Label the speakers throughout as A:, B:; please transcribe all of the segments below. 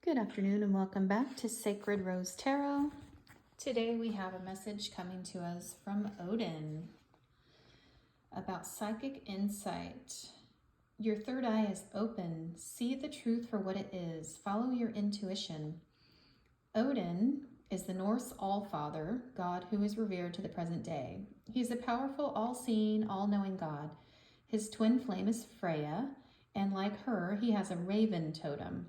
A: Good afternoon and welcome back to Sacred Rose Tarot. Today we have a message coming to us from Odin about psychic insight. Your third eye is open. See the truth for what it is. Follow your intuition. Odin is the Norse All-Father, God who is revered to the present day. He's a powerful, all-seeing, all-knowing God. His twin flame is Freya, and like her, he has a raven totem.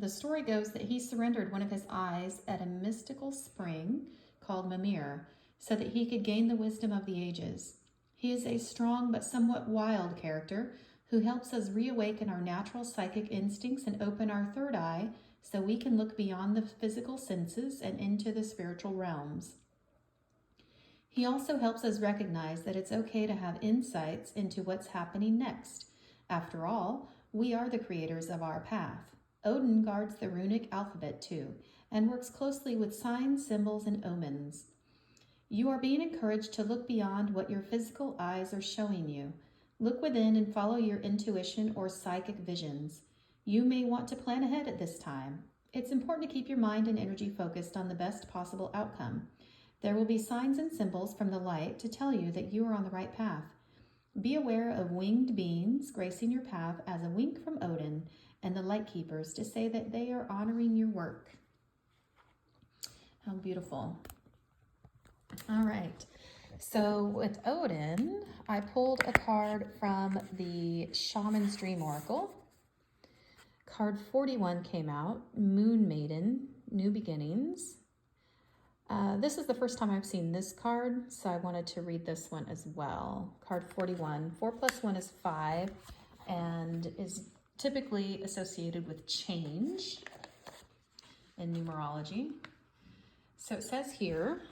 A: The story goes that he surrendered one of his eyes at a mystical spring called Mimir so that he could gain the wisdom of the ages. He is a strong but somewhat wild character who helps us reawaken our natural psychic instincts and open our third eye so we can look beyond the physical senses and into the spiritual realms. He also helps us recognize that it's okay to have insights into what's happening next. After all, we are the creators of our path. Odin guards the runic alphabet too, and works closely with signs, symbols, and omens. You are being encouraged to look beyond what your physical eyes are showing you. Look within and follow your intuition or psychic visions. You may want to plan ahead at this time. It's important to keep your mind and energy focused on the best possible outcome. There will be signs and symbols from the light to tell you that you are on the right path. Be aware of winged beings gracing your path as a wink from Odin and the light keepers to say that they are honoring your work. How beautiful. All right. So with Odin, I pulled a card from the Shaman's Dream Oracle. Card 41 came out, Moon Maiden, New Beginnings. This is the first time I've seen this card, so I wanted to read this one as well. Card 41, 4 plus 1 is 5, and is typically associated with change in numerology. So it says here,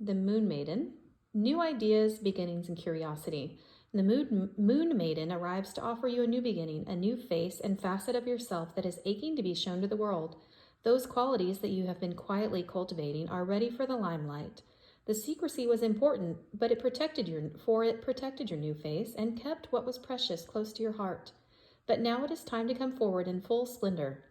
A: the Moon Maiden, new ideas, beginnings, and curiosity. The Moon Maiden arrives to offer you a new beginning, a new face and facet of yourself that is aching to be shown to the world. Those qualities that you have been quietly cultivating are ready for the limelight. The secrecy was important, but it protected your new face and kept what was precious close to your heart. But now it is time to come forward in full splendor.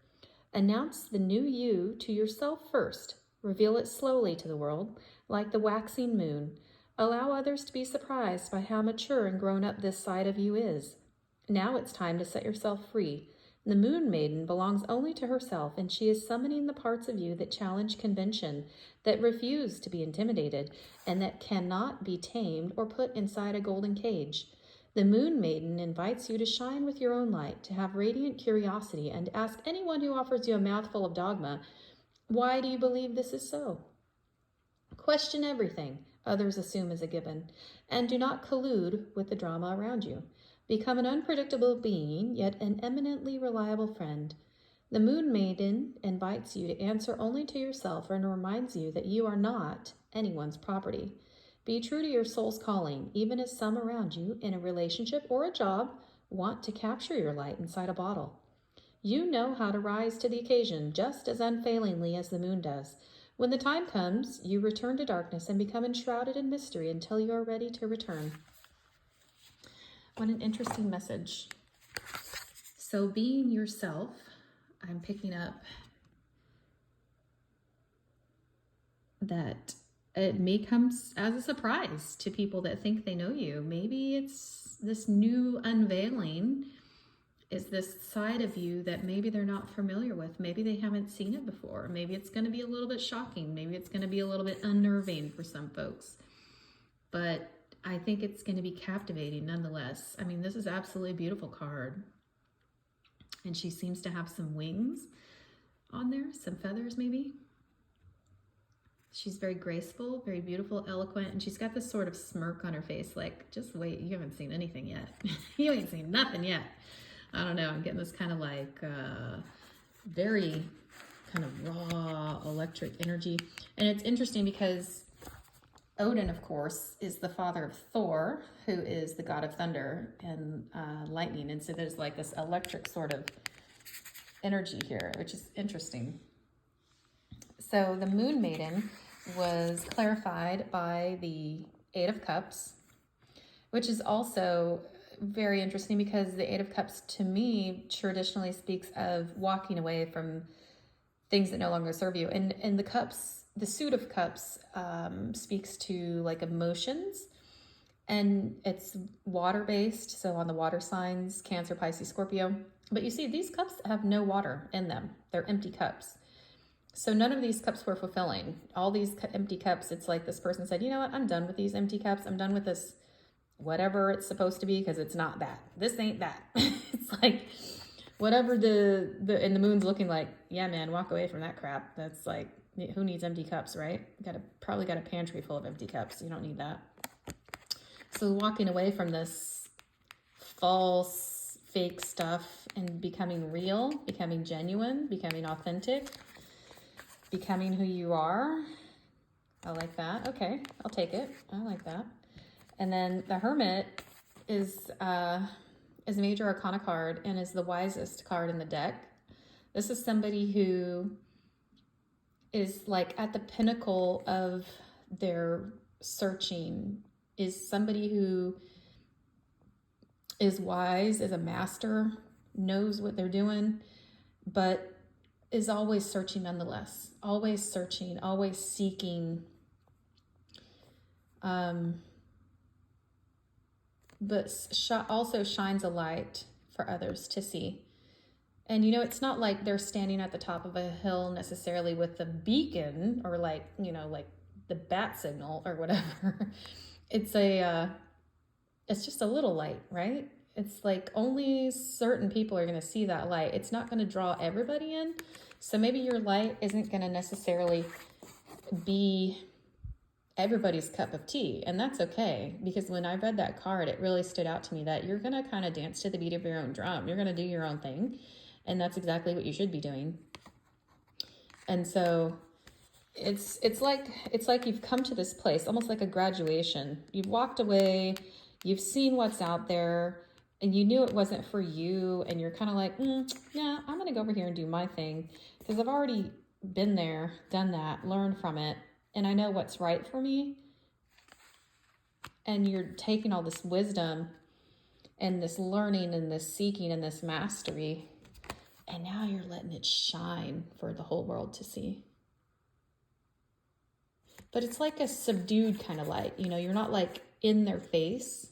A: Announce the new you to yourself first. Reveal it slowly to the world, like the waxing moon. Allow others to be surprised by how mature and grown up this side of you is. Now it's time to set yourself free. The Moon Maiden belongs only to herself, and she is summoning the parts of you that challenge convention, that refuse to be intimidated, and that cannot be tamed or put inside a golden cage. The Moon Maiden invites you to shine with your own light, to have radiant curiosity, and to ask anyone who offers you a mouthful of dogma, why do you believe this is so? Question everything others assume as a given, and do not collude with the drama around you. Become an unpredictable being, yet an eminently reliable friend. The Moon Maiden invites you to answer only to yourself and reminds you that you are not anyone's property. Be true to your soul's calling, even as some around you, in a relationship or a job, want to capture your light inside a bottle. You know how to rise to the occasion just as unfailingly as the moon does. When the time comes, you return to darkness and become enshrouded in mystery until you are ready to return. What an interesting message. So being yourself, I'm picking up that it may come as a surprise to people that think they know you. Maybe it's this new unveiling is this side of you that maybe they're not familiar with. Maybe they haven't seen it before. Maybe it's going to be a little bit shocking. Maybe it's going to be a little bit unnerving for some folks. But I think it's going to be captivating nonetheless. I mean, this is absolutely a beautiful card. And she seems to have some wings on there, some feathers maybe. She's very graceful, very beautiful, eloquent, and she's got this sort of smirk on her face, like, just wait, you haven't seen anything yet. You ain't seen nothing yet. I don't know, I'm getting this kind of like very kind of raw electric energy. And it's interesting because Odin, of course, is the father of Thor, who is the god of thunder and lightning. And so there's like this electric sort of energy here, which is interesting. So the Moon Maiden was clarified by the Eight of Cups, which is also very interesting because the Eight of Cups to me traditionally speaks of walking away from things that no longer serve you. And the cups, the suit of cups speaks to like emotions, and it's water-based. So on the water signs, Cancer, Pisces, Scorpio. But you see, these cups have no water in them. They're empty cups. So none of these cups were fulfilling. All these empty cups, it's like this person said, you know what, I'm done with these empty cups. I'm done with this, whatever it's supposed to be, because it's not that. This ain't that. It's like whatever and the moon's looking like, yeah, man, walk away from that crap. That's like, who needs empty cups, right? Probably got a pantry full of empty cups. You don't need that. So walking away from this false, fake stuff and becoming real, becoming genuine, becoming authentic, becoming who you are. I like that. Okay, I'll take it. I like that. And then the Hermit is a major arcana card and is the wisest card in the deck. This is somebody who is like at the pinnacle of their searching, is somebody who is wise, is a master, knows what they're doing, but is always searching nonetheless, always searching, always seeking, but also shines a light for others to see. And, you know, it's not like they're standing at the top of a hill necessarily with a beacon or like, you know, like the bat signal or whatever. It's just a little light, right? It's like only certain people are going to see that light. It's not going to draw everybody in. So maybe your light isn't going to necessarily be everybody's cup of tea. And that's okay. Because when I read that card, it really stood out to me that you're going to kind of dance to the beat of your own drum. You're going to do your own thing. And that's exactly what you should be doing. And so it's like you've come to this place, almost like a graduation. You've walked away, you've seen what's out there, and you knew it wasn't for you, and you're kind of like, yeah, I'm gonna go over here and do my thing, because I've already been there, done that, learned from it, and I know what's right for me. And you're taking all this wisdom and this learning and this seeking and this mastery, and now you're letting it shine for the whole world to see. But it's like a subdued kind of light. You know, you're not like in their face,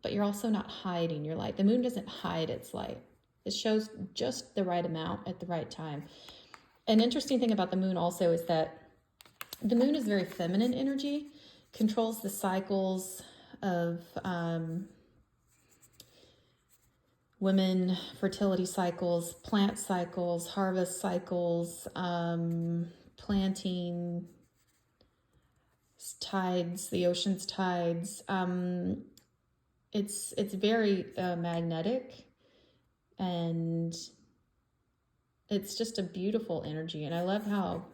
A: but you're also not hiding your light. The moon doesn't hide its light. It shows just the right amount at the right time. An interesting thing about the moon also is that the moon is very feminine energy, controls the cycles of women, fertility cycles, plant cycles, harvest cycles, planting, tides, the ocean's tides. It's very magnetic, and it's just a beautiful energy. And I love how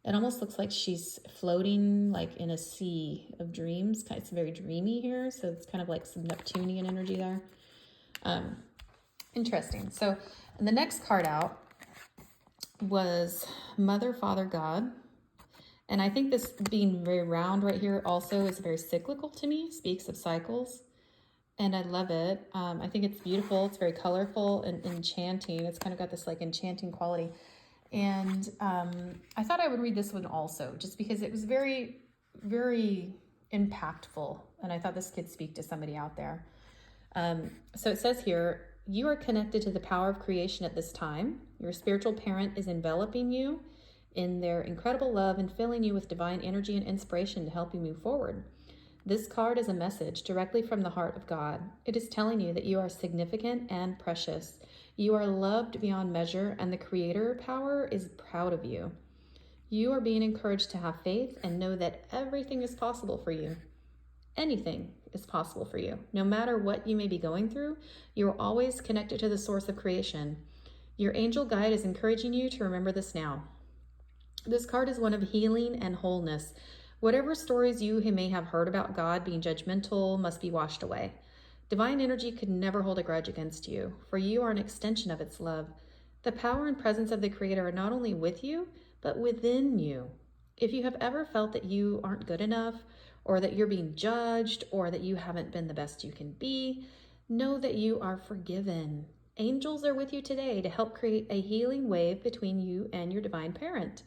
A: it almost looks like she's floating like in a sea of dreams. It's very dreamy here, so it's kind of like some Neptunian energy there. Interesting. So the next card out was Mother, Father, God. And I think this being very round right here also is very cyclical to me, speaks of cycles. And I love it. I think it's beautiful. It's very colorful and enchanting. It's kind of got this like enchanting quality. And I thought I would read this one also, just because it was very, very impactful. And I thought this could speak to somebody out there. So it says here, you are connected to the power of creation at this time. Your spiritual parent is enveloping you in their incredible love and filling you with divine energy and inspiration to help you move forward. This card is a message directly from the heart of God. It is telling you that you are significant and precious. You are loved beyond measure, and the Creator power is proud of you. You are being encouraged to have faith and know that everything is possible for you. Anything is possible for you. No matter what you may be going through, you are always connected to the source of creation. Your angel guide is encouraging you to remember this now. This card is one of healing and wholeness. Whatever stories you may have heard about God being judgmental must be washed away. Divine energy could never hold a grudge against you, for you are an extension of its love. The power and presence of the Creator are not only with you, but within you. If you have ever felt that you aren't good enough, or that you're being judged, or that you haven't been the best you can be, know that you are forgiven. Angels are with you today to help create a healing wave between you and your divine parent.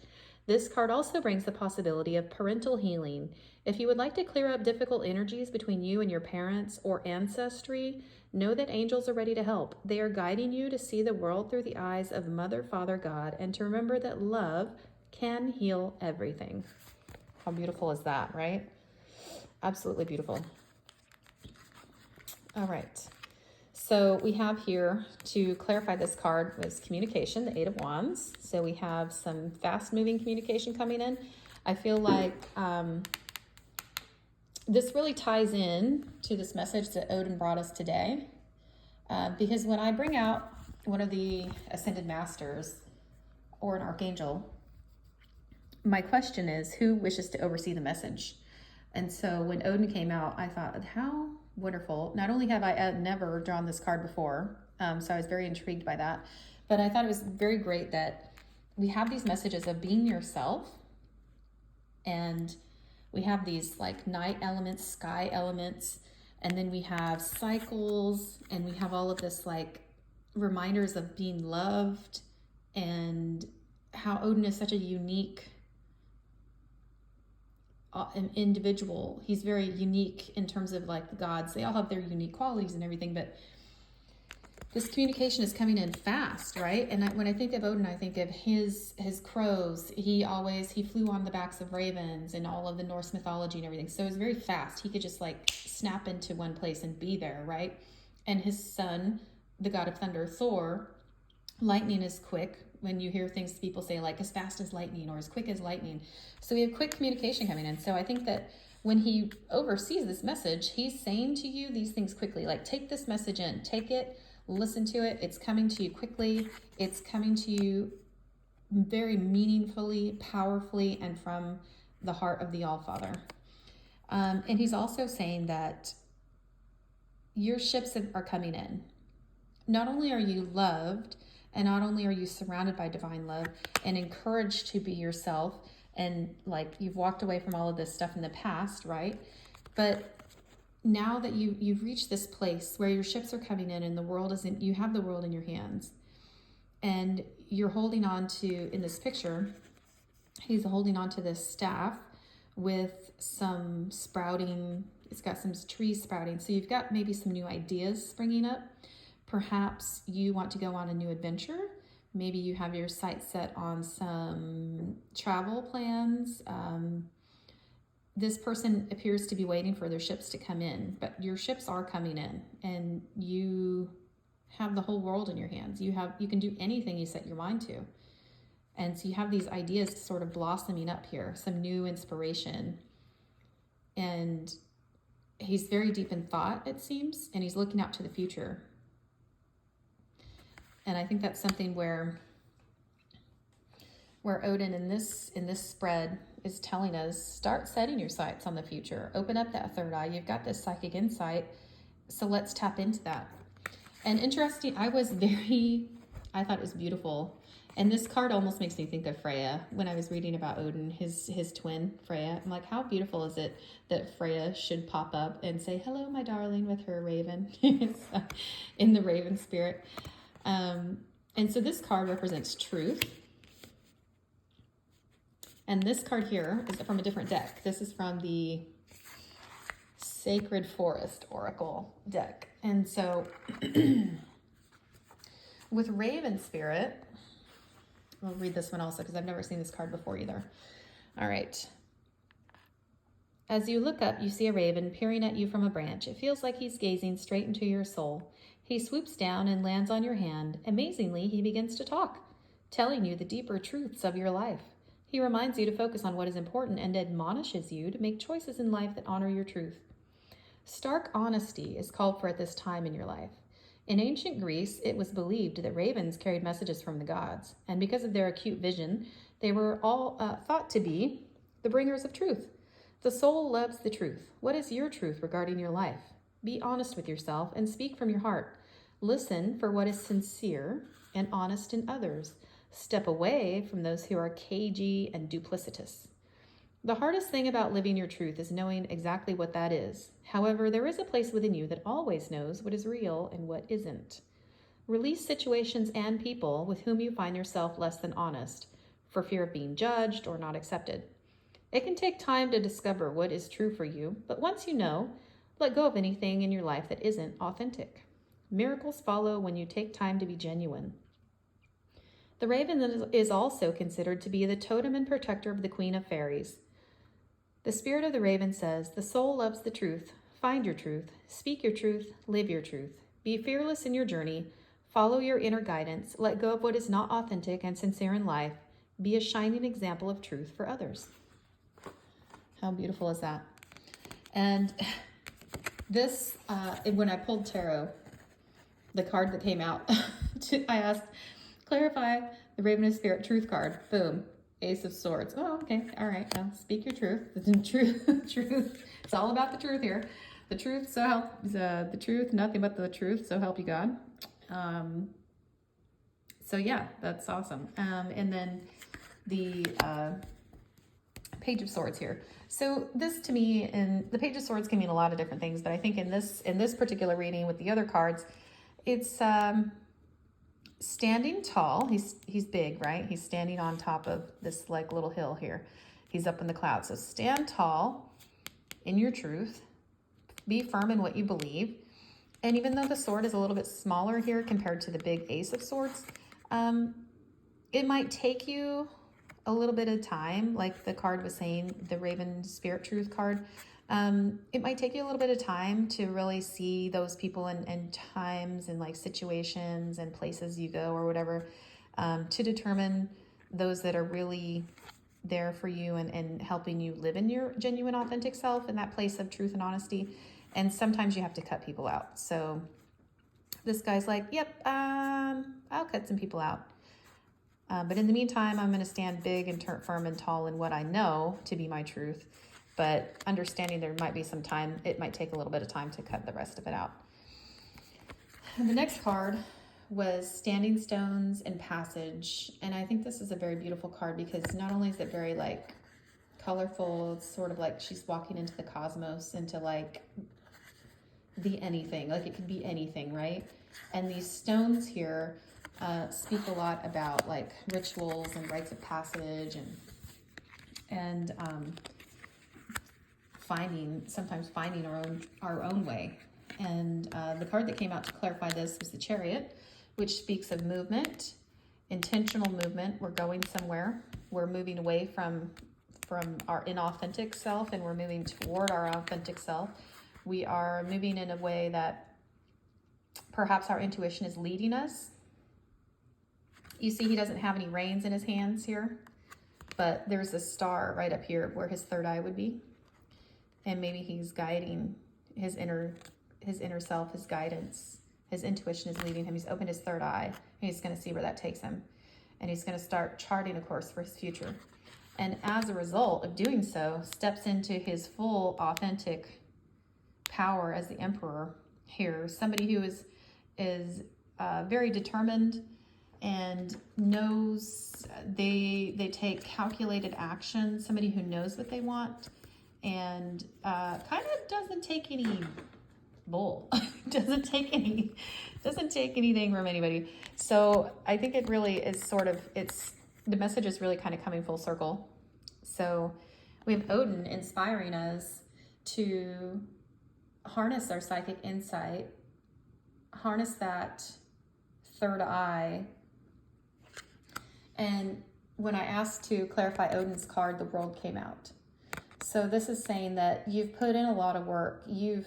A: This card also brings the possibility of parental healing. If you would like to clear up difficult energies between you and your parents or ancestry, know that angels are ready to help. They are guiding you to see the world through the eyes of Mother, Father, God, and to remember that love can heal everything. How beautiful is that, right? Absolutely beautiful. All right. So we have here, to clarify this card, was communication, the Eight of Wands. So we have some fast-moving communication coming in. I feel like this really ties in to this message that Odin brought us today. Because when I bring out one of the Ascended Masters or an Archangel, my question is, who wishes to oversee the message? And so when Odin came out, I thought, how wonderful. Not only have I never drawn this card before, so I was very intrigued by that, but I thought it was very great that we have these messages of being yourself, and we have these like night elements, sky elements, and then we have cycles, and we have all of this like reminders of being loved, and how Odin is such a unique an individual. He's very unique in terms of like the gods. They all have their unique qualities and everything, but this communication is coming in fast, right? And when I think of Odin, I think of his crows. He flew on the backs of ravens and all of the Norse mythology and everything. So it was very fast. He could just like snap into one place and be there, right? And his son, the god of thunder, Thor, lightning is quick. When you hear things people say like as fast as lightning or as quick as lightning. So we have quick communication coming in. So I think that when he oversees this message, he's saying to you these things quickly, like take this message in, take it, listen to it. It's coming to you quickly. It's coming to you very meaningfully, powerfully, and from the heart of the All-Father. And he's also saying that your ships are coming in. Not only are you loved, and not only are you surrounded by divine love and encouraged to be yourself, and like you've walked away from all of this stuff in the past, right? But now that you've reached this place where your ships are coming in and the world isn't, you have the world in your hands, and you're holding on to, in this picture, he's holding on to this staff with some sprouting, it's got some trees sprouting. So you've got maybe some new ideas springing up. Perhaps you want to go on a new adventure. Maybe you have your sights set on some travel plans. This person appears to be waiting for their ships to come in, but your ships are coming in, and you have the whole world in your hands. You can do anything you set your mind to. And so you have these ideas sort of blossoming up here, some new inspiration. And he's very deep in thought, it seems, and he's looking out to the future. And I think that's something where Odin in this spread is telling us, start setting your sights on the future. Open up that third eye. You've got this psychic insight, so let's tap into that. And interesting, I thought it was beautiful. And this card almost makes me think of Freya. When I was reading about Odin, his twin, Freya, I'm like, how beautiful is it that Freya should pop up and say, hello, my darling, with her raven, in the raven spirit. And so this card represents truth. And this card here is from a different deck. This is from the Sacred Forest Oracle deck. And so with Raven Spirit, I'll read this one also because I've never seen this card before either. All right. As you look up, you see a raven peering at you from a branch. It feels like he's gazing straight into your soul. He swoops down and lands on your hand. Amazingly, he begins to talk, telling you the deeper truths of your life. He reminds you to focus on what is important and admonishes you to make choices in life that honor your truth. Stark honesty is called for at this time in your life. In ancient Greece, it was believed that ravens carried messages from the gods, and because of their acute vision, they were all thought to be the bringers of truth. The soul loves the truth. What is your truth regarding your life? Be honest with yourself and speak from your heart. Listen for what is sincere and honest in others. Step away from those who are cagey and duplicitous. The hardest thing about living your truth is knowing exactly what that is. However, there is a place within you that always knows what is real and what isn't. Release situations and people with whom you find yourself less than honest, for fear of being judged or not accepted. It can take time to discover what is true for you, but once you know, let go of anything in your life that isn't authentic. Miracles follow when you take time to be genuine. The raven is also considered to be the totem and protector of the Queen of Fairies. The spirit of the raven says, the soul loves the truth. Find your truth. Speak your truth. Live your truth. Be fearless in your journey. Follow your inner guidance. Let go of what is not authentic and sincere in life. Be a shining example of truth for others. How beautiful is that? And this, when I pulled tarot, the card that came out, I asked, clarify the Raven of Spirit truth card. Boom. Ace of Swords. Oh, okay. All right. Now speak your truth. Truth. It's all about the truth here. The truth, so help, the truth, nothing but the truth, so help you God. So yeah, that's awesome. And then the Page of Swords here. So this to me, and the Page of Swords can mean a lot of different things, but I think in this particular reading with the other cards, it's standing tall. He's big, right? He's standing on top of this like little hill here. He's up in the clouds. So stand tall in your truth. Be firm in what you believe. And even though the sword is a little bit smaller here compared to the big Ace of Swords, it might take you a little bit of time, like the card was saying, the Raven Spirit Truth card. It might take you a little bit of time to really see those people and times and like situations and places you go or whatever, to determine those that are really there for you and helping you live in your genuine, authentic self in that place of truth and honesty. And sometimes you have to cut people out. So this guy's like, yep, I'll cut some people out. But in the meantime, I'm going to stand big and firm and tall in what I know to be my truth. But understanding there might be some time, it might take a little bit of time to cut the rest of it out. And the next card was Standing Stones and Passage. And I think this is a very beautiful card because not only is it very like colorful, it's sort of like she's walking into the cosmos, into like the anything, like it could be anything, right? And these stones here speak a lot about like rituals and rites of passage and sometimes finding our own way. And the card that came out to clarify this was the Chariot, which speaks of movement, intentional movement. We're going somewhere. We're moving away from our inauthentic self, and we're moving toward our authentic self. We are moving in a way that perhaps our intuition is leading us. You see, he doesn't have any reins in his hands here, but there's a star right up here where his third eye would be. And maybe he's guiding his inner self, his guidance. His intuition is leading him. He's opened his third eye, and he's going to see where that takes him. And he's going to start charting a course for his future. And as a result of doing so, steps into his full authentic power as the Emperor here. Somebody who is very determined and knows they take calculated action. Somebody who knows what they want and kind of doesn't take any bull. doesn't take anything from anybody. So I think it really is the message is really kind of coming full circle. So we have Odin inspiring us to harness our psychic insight, harness that third eye. And when I asked to clarify Odin's card, the World came out. So this is saying that you've put in a lot of work. You've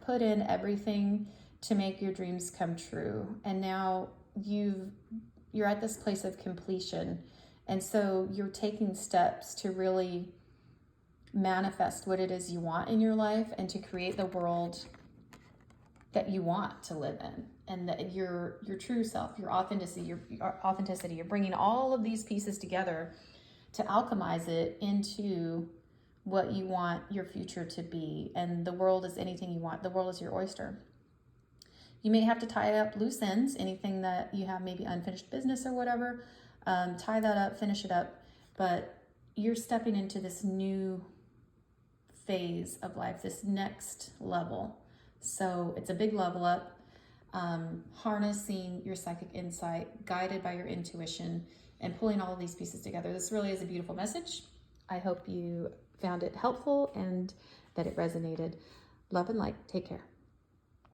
A: put in everything to make your dreams come true. And now you're at this place of completion. And so you're taking steps to really manifest what it is you want in your life and to create the world that you want to live in. And that your true self, your authenticity, you're bringing all of these pieces together to alchemize it into what you want your future to be. And the world is anything you want. The world is your oyster. You may have to tie up loose ends, anything that you have, maybe unfinished business or whatever. Tie that up, finish it up. But you're stepping into this new phase of life, this next level. So it's a big level up, harnessing your psychic insight, guided by your intuition, and pulling all of these pieces together. This really is a beautiful message. I hope you found it helpful and that it resonated. Love and light. Take care.